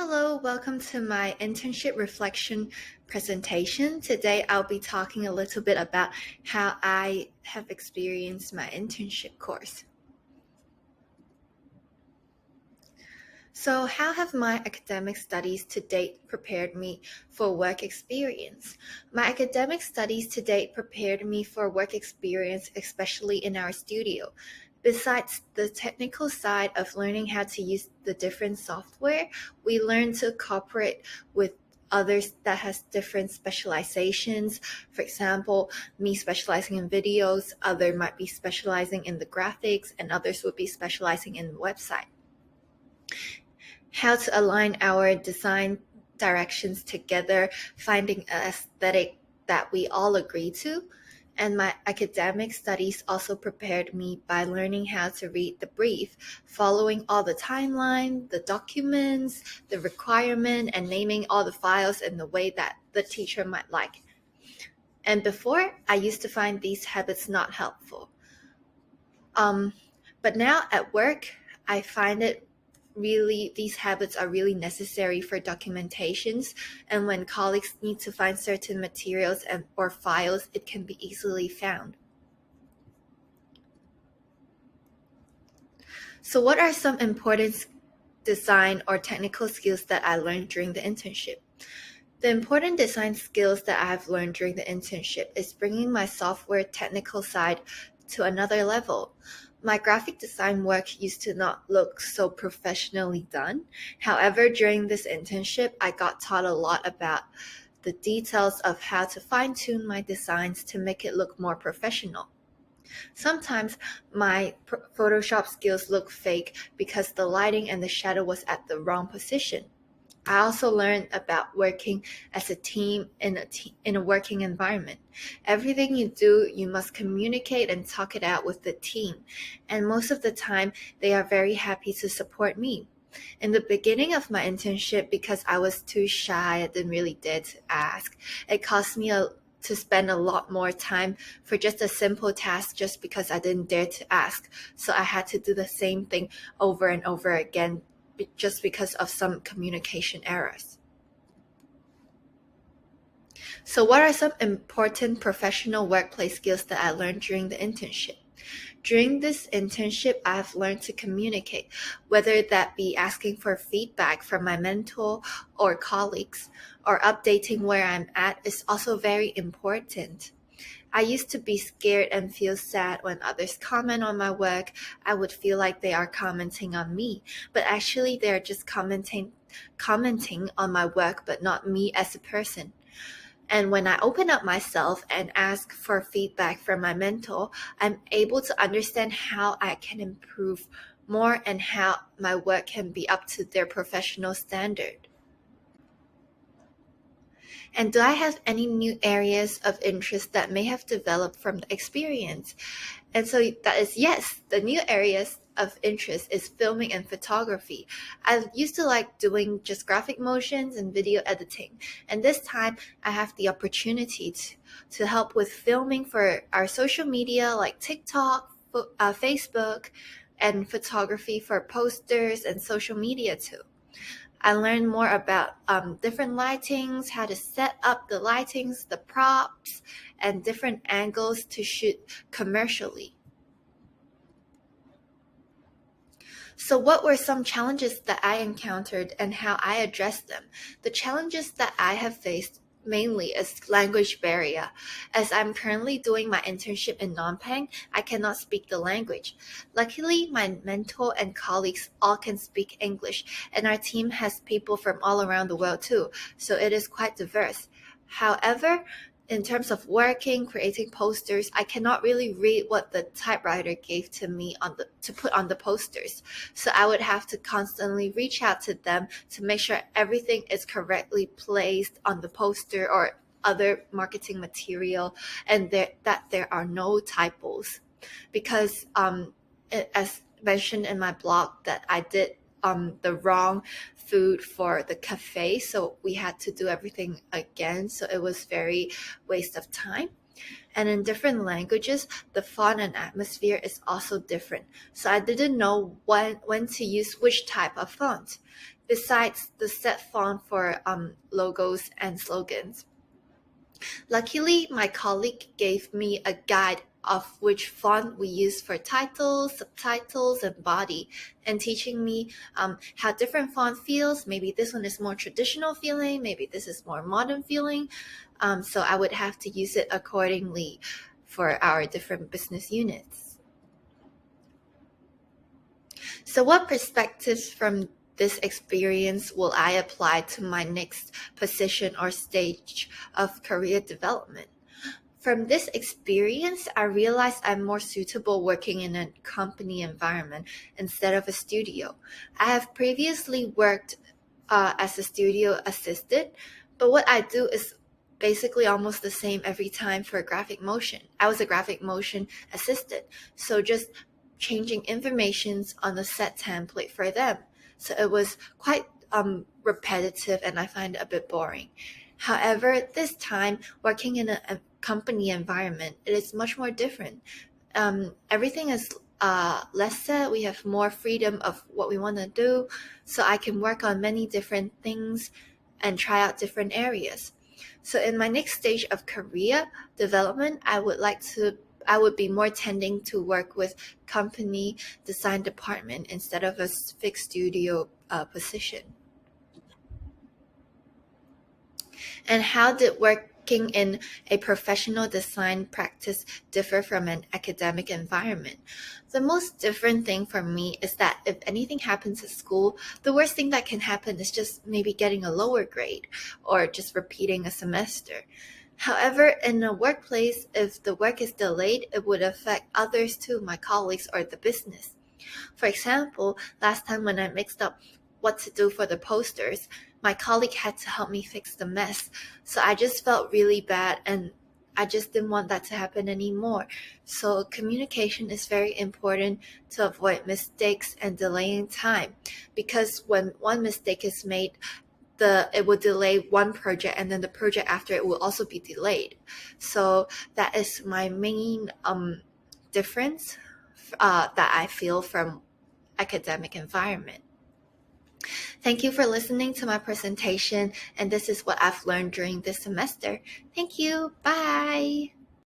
Hello, welcome to my internship reflection presentation. Today I'll be talking a little bit about how I have experienced my internship course. So, how have my academic studies to date prepared me for work experience? My academic studies to date prepared me for work experience, especially in our studio. Besides the technical side of learning how to use the different software, we learn to cooperate with others that has different specializations. For example, me specializing in videos, other might be specializing in the graphics, and others would be specializing in the website. How to align our design directions together, finding an aesthetic that we all agree to. And my academic studies also prepared me by learning how to read the brief, following all the timeline, the documents, the requirement, and naming all the files in the way that the teacher might like. And before, I used to find these habits not helpful. But now at work, I find these habits are really necessary for documentations, and when colleagues need to find certain materials or files, it can be easily found. So what are some important design or technical skills that I learned during the internship? The important design skills that I have learned during the internship is bringing my software technical side to another level. My graphic design work used to not look so professionally done. However, during this internship, I got taught a lot about the details of how to fine-tune my designs to make it look more professional. Sometimes my Photoshop skills look fake because the lighting and the shadow was at the wrong position. I also learned about working as a team in a working environment. Everything you do, you must communicate and talk it out with the team. And most of the time, they are very happy to support me. In the beginning of my internship, because I was too shy, I didn't really dare to ask. It cost me to spend a lot more time for just a simple task just because I didn't dare to ask. So I had to do the same thing over and over again just because of some communication errors. So what are some important professional workplace skills that I learned during the internship? During this internship, I have learned to communicate, whether that be asking for feedback from my mentor or colleagues, or updating where I'm at is also very important. I used to be scared and feel sad when others comment on my work. I would feel like they are commenting on me, but actually they're just commenting on my work, but not me as a person. And when I open up myself and ask for feedback from my mentor, I'm able to understand how I can improve more and how my work can be up to their professional standard. And do I have any new areas of interest that may have developed from the experience? And so that is yes, the new areas of interest is filming and photography. I used to like doing just graphic motions and video editing. And this time I have the opportunity to help with filming for our social media like TikTok, Facebook, and photography for posters and social media too. I learned more about different lightings, how to set up the lightings, the props, and different angles to shoot commercially. So what were some challenges that I encountered and how I addressed them? The challenges that I have faced mainly is language barrier. As I'm currently doing my internship in Phnom Penh, I cannot speak the language. Luckily, my mentor and colleagues all can speak English, and our team has people from all around the world too, so it is quite diverse. However, in terms of working, creating posters, I cannot really read what the typewriter gave to me to put on the posters. So I would have to constantly reach out to them to make sure everything is correctly placed on the poster or other marketing material, and that there are no typos. Because as mentioned in my blog, that I did the wrong food for the cafe, so we had to do everything again, so it was very waste of time. And in different languages, the font and atmosphere is also different. So I didn't know when to use which type of font, besides the set font for logos and slogans. Luckily, my colleague gave me a guide of which font we use for titles, subtitles, and body, and teaching me how different font feels. Maybe this one is more traditional feeling, maybe this is more modern feeling. So I would have to use it accordingly for our different business units. So what perspectives from this experience will I apply to my next position or stage of career development? From this experience, I realized I'm more suitable working in a company environment instead of a studio. I have previously worked as a studio assistant, but what I do is basically almost the same every time for graphic motion. I was a graphic motion assistant, so just changing informations on the set template for them. So it was quite repetitive, and I find it a bit boring. However, this time working in a company environment, it is much more different. Everything is less set. We have more freedom of what we want to do, so I can work on many different things and try out different areas. So in my next stage of career development, I would be more tending to work with company design department instead of a fixed studio position. And how did working in a professional design practice differ from an academic environment? The most different thing for me is that if anything happens at school, the worst thing that can happen is just maybe getting a lower grade or just repeating a semester. However, in a workplace, if the work is delayed, it would affect others too, my colleagues or the business. For example, last time when I mixed up what to do for the posters, my colleague had to help me fix the mess. So I just felt really bad, and I just didn't want that to happen anymore. So communication is very important to avoid mistakes and delaying time, because when one mistake is made, it will delay one project, and then the project after it will also be delayed. So that is my main difference that I feel from academic environment. Thank you for listening to my presentation, and this is what I've learned during this semester. Thank you. Bye.